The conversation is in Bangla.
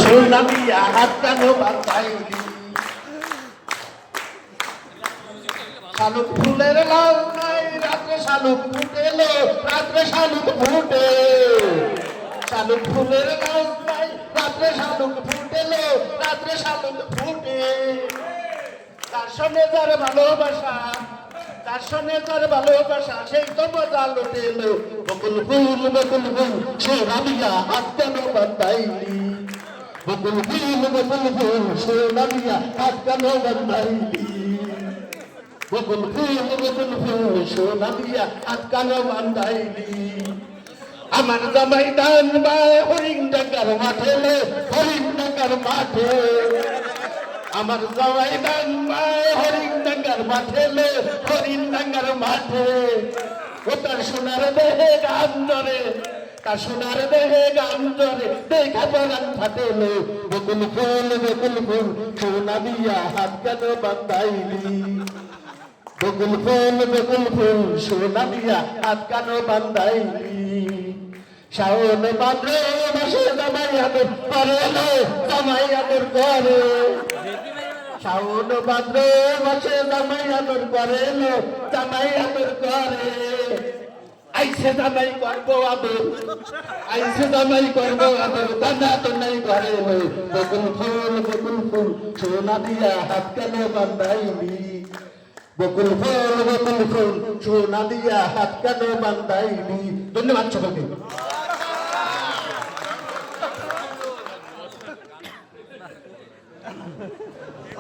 সোনা দিয়া হাত কেন বাঁধাইলি শালুক ফুলের লাউ নাই রাত্রে শালুক ফুটেলো রাত্রে শালুক ফুটে শালুক ফুলের লাউ নাই রাত্রে শালুক ফুটেলো রাত্রে শালুক ফুটে তার সঙ্গে যার ভালোবাসা তার সঙ্গে যার ভালোবাসা সেই তো মজা লুটেলো বকুল ফুল সোনা দিয়া হাত কেন বাঁধাইলি বকুল ফুল সোনা দিয়া হাত কেন বাঁধাইলি বকুল ফুল সোনা দিয়া হাত কেন বাঁধাইলি আমার জামাই দান বা হরিণ ডাকার মাঠে হরিণ ডাকার মাঠে আমার জামাই দান বা হরিণ ডাকার মাঠে হরিণ ডাকার মাঠে ও তার সোনার দেহে গান ধরে তার সোনার দেহে গান ধরে দেখা পরান ফাটেলো বকুল ফুল সোনা দিয়া হাত কেন বাঁধাইলি বকুল ফুল সোনা দিয়া হাত কেন বাঁধাইলি শাওন ভাদ্র মাসে জামাই আদর করে জামাই আদর করে শাওন ভাদ্র মাসে জামাই আদর করে জামাই আদর করে আইসে জামাই করবো আদর আইসে জামাই করবো আদর দাদা তো নাই করে বকুল ফুল সোনা দিয়া হাত কেন বাঁধাইলি বকুল ফুল সোনা দিয়া হাত কেন বাঁধাইলি ধন্যবাদ সকলকে।